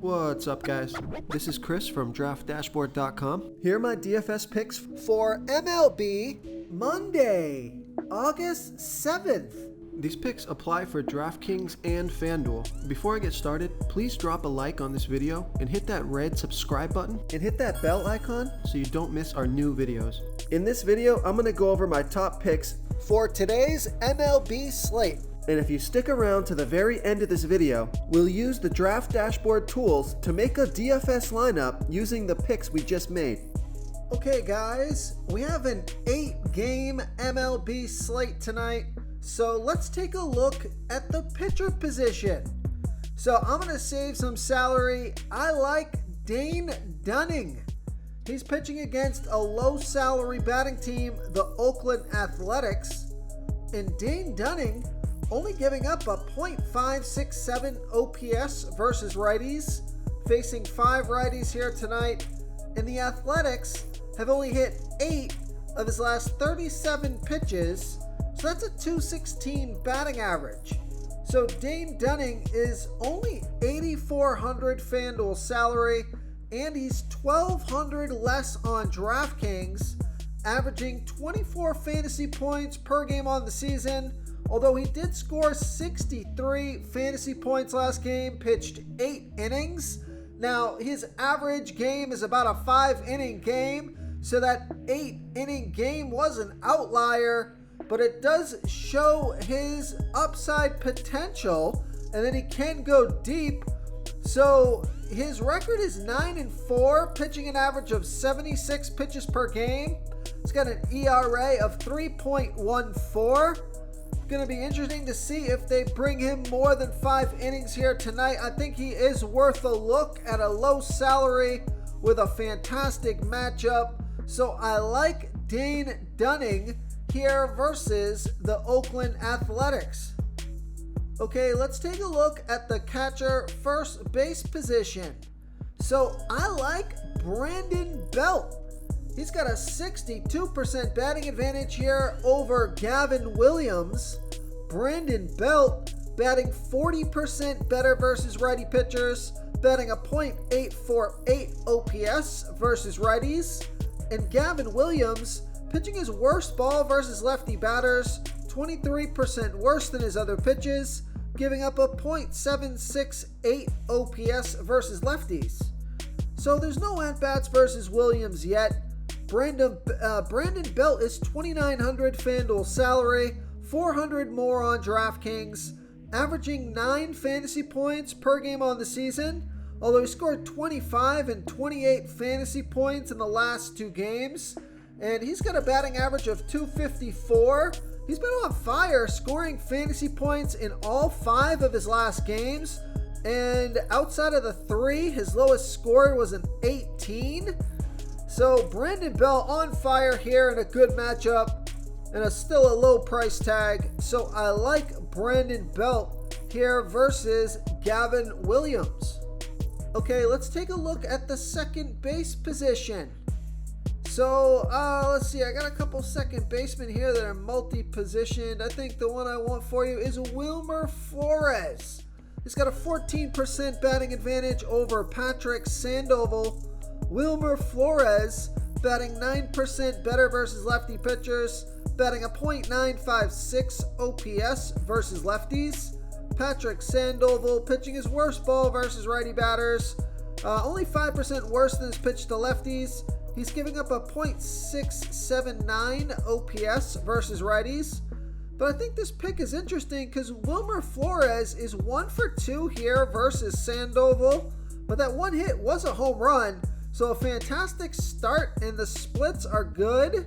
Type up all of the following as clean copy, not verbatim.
What's up, guys? This is Chris from DraftDashboard.com. Here are my DFS picks for MLB Monday, August 7th. These picks apply for DraftKings and FanDuel. Before I get started, please drop a like on this video and hit that red subscribe button and hit that bell icon so you don't miss our new videos. In this video, I'm going to go over my top picks for today's MLB slate. And if you stick around to the very end of this video, we'll use the Draft Dashboard tools to make a DFS lineup using the picks we just made. Okay guys, we have an 8-game MLB slate tonight, so let's take a look at the pitcher position. So I'm going to save some salary. I like Dane Dunning. He's pitching against a low salary batting team, the Oakland Athletics, and Dane Dunning only giving up a .567 OPS versus righties, facing 5 righties here tonight. And the Athletics have only hit 8 of his last 37 pitches, so that's a .216 batting average. So Dane Dunning is only $8,400 FanDuel salary, and he's $1,200 less on DraftKings, averaging 24 fantasy points per game on the season. Although he did score 63 fantasy points last game, pitched 8 innings. Now, his average game is about a 5-inning game, so that 8-inning game was an outlier, but it does show his upside potential and that he can go deep. So his record is 9-4, pitching an average of 76 pitches per game. He's got an ERA of 3.14. Going to be interesting to see if they bring him more than 5 innings here tonight. I think he is worth a look at a low salary with a fantastic matchup. So I like Dane Dunning here versus the Oakland Athletics. Okay, let's take a look at the catcher first base position. So I like Brandon Belt. He's got a 62% batting advantage here over Gavin Williams. Brandon Belt batting 40% better versus righty pitchers, batting a .848 OPS versus righties. And Gavin Williams pitching his worst ball versus lefty batters, 23% worse than his other pitches, giving up a .768 OPS versus lefties. So there's no at-bats versus Williams yet. Brandon Belt is $2,900 FanDuel salary, $400 more on DraftKings, averaging 9 fantasy points per game on the season, although he scored 25 and 28 fantasy points in the last 2 games, and he's got a batting average of .254. He's been on fire, scoring fantasy points in all 5 of his last games, and outside of the 3, his lowest score was an 18. So Brandon Belt on fire here in a good matchup and still a low price tag. So I like Brandon Belt here versus Gavin Williams. Okay, let's take a look at the second base position. So let's see, I got a couple second basemen here that are multi-positioned. I think the one I want for you is Wilmer Flores. He's got a 14% batting advantage over Patrick Sandoval. Wilmer Flores batting 9% better versus lefty pitchers, batting a .956 OPS versus lefties. Patrick Sandoval pitching his worst ball versus righty batters, only 5% worse than his pitch to lefties. He's giving up a .679 OPS versus righties. But I think this pick is interesting because Wilmer Flores is 1 for 2 here versus Sandoval, but that one hit was a home run. So a fantastic start, and the splits are good.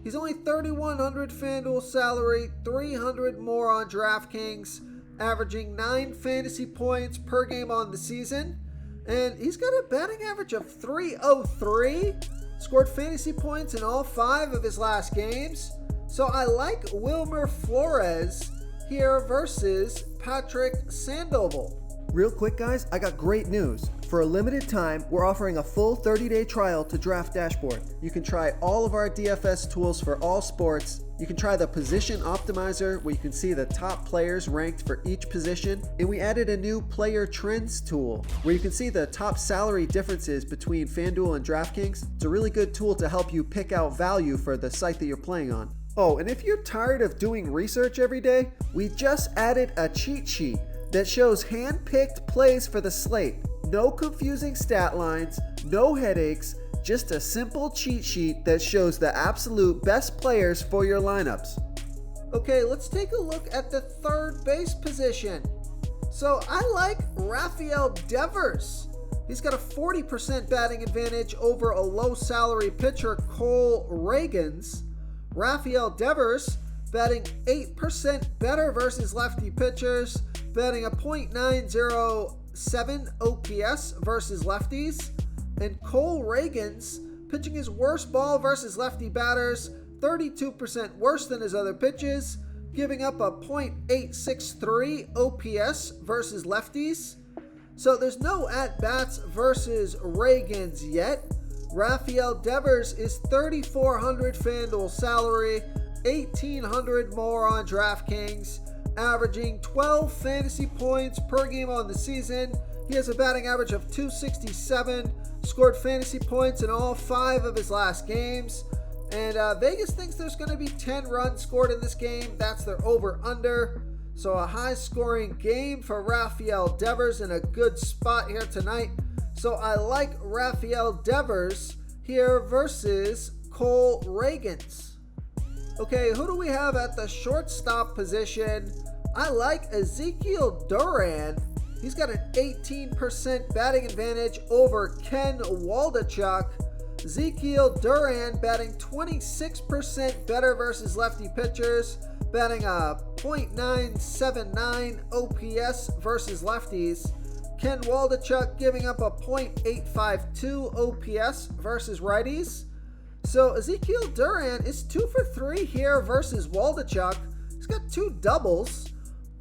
He's only $3,100 FanDuel salary, $300 more on DraftKings, averaging 9 fantasy points per game on the season. And he's got a batting average of .303, scored fantasy points in all 5 of his last games. So I like Wilmer Flores here versus Patrick Sandoval. Real quick guys, I got great news. For a limited time, we're offering a full 30-day trial to Draft Dashboard. You can try all of our DFS tools for all sports. You can try the Position Optimizer, where you can see the top players ranked for each position. And we added a new Player Trends tool, where you can see the top salary differences between FanDuel and DraftKings. It's a really good tool to help you pick out value for the site that you're playing on. Oh, and if you're tired of doing research every day, we just added a cheat sheet that shows hand-picked plays for the slate. No confusing stat lines, no headaches, just a simple cheat sheet that shows the absolute best players for your lineups. Okay, let's take a look at the third base position. So I like Rafael Devers. He's got a 40% batting advantage over a low salary pitcher, Cole Ragans. Rafael Devers batting 8% better versus lefty pitchers, batting a .907 OPS versus lefties. And Cole Ragans pitching his worst ball versus lefty batters, 32% worse than his other pitches, giving up a .863 OPS versus lefties. So there's no at-bats versus Ragans yet. Rafael Devers is $3,400 FanDuel salary, $1,800 more on DraftKings, averaging 12 fantasy points per game on the season. He has a batting average of .267, scored fantasy points in all 5 of his last games. And Vegas thinks there's going to be 10 runs scored in this game. That's their over-under. So a high-scoring game for Rafael Devers in a good spot here tonight. So I like Rafael Devers here versus Cole Ragans. Okay, who do we have at the shortstop position? I like Ezekiel Duran. He's got an 18% batting advantage over Ken Waldachuk. Ezekiel Duran batting 26% better versus lefty pitchers, batting a .979 OPS versus lefties. Ken Waldachuk giving up a .852 OPS versus righties. So Ezekiel Duran is 2 for 3 here versus Waldachuk. He's got 2 doubles.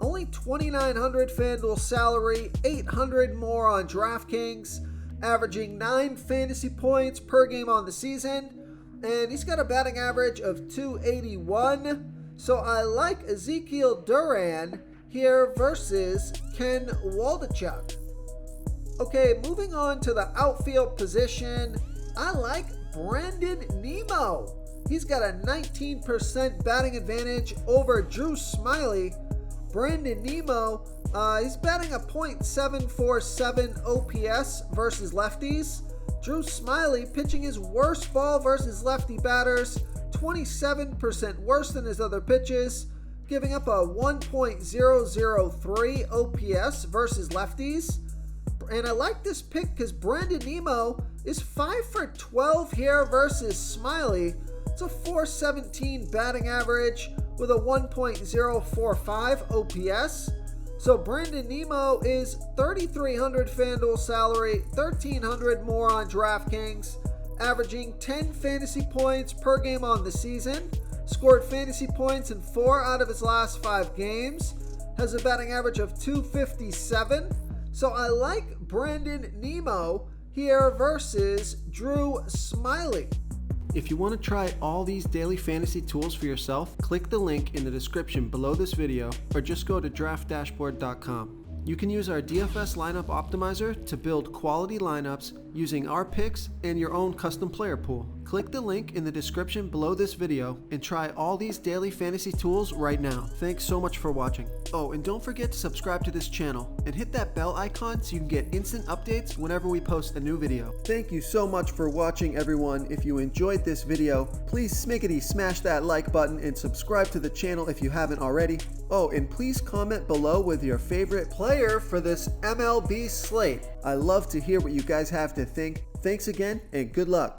Only $2,900 FanDuel salary, $800 more on DraftKings, averaging 9 fantasy points per game on the season, and he's got a batting average of .281. So I like Ezekiel Duran here versus Ken Waldachuk. Okay, moving on to the outfield position, I like Brandon Nimmo. He's got a 19% batting advantage over Drew Smyly. Brandon Nimmo, he's batting a .747 OPS versus lefties. Drew Smyly pitching his worst ball versus lefty batters, 27% worse than his other pitches, giving up a .003 OPS versus lefties. And I like this pick because Brandon Nimmo is 5 for 12 here versus Smyly. It's a .417 batting average with a 1.045 OPS. So Brandon Nimmo is $3,300 FanDuel salary, $1,300 more on DraftKings, averaging 10 fantasy points per game on the season, scored fantasy points in 4 out of his last 5 games, has a batting average of .257. So I like Brandon Nimmo here versus Drew Smyly. If you want to try all these daily fantasy tools for yourself, click the link in the description below this video or just go to draftdashboard.com. You can use our DFS lineup optimizer to build quality lineups using our picks and your own custom player pool. Click the link in the description below this video and try all these daily fantasy tools right now. Thanks so much for watching. Oh, and don't forget to subscribe to this channel and hit that bell icon so you can get instant updates whenever we post a new video. Thank you so much for watching, everyone. If you enjoyed this video, please smickety smash that like button and subscribe to the channel if you haven't already. Oh, and please comment below with your favorite player for this MLB slate. I love to hear what you guys have to think. Thanks again and good luck.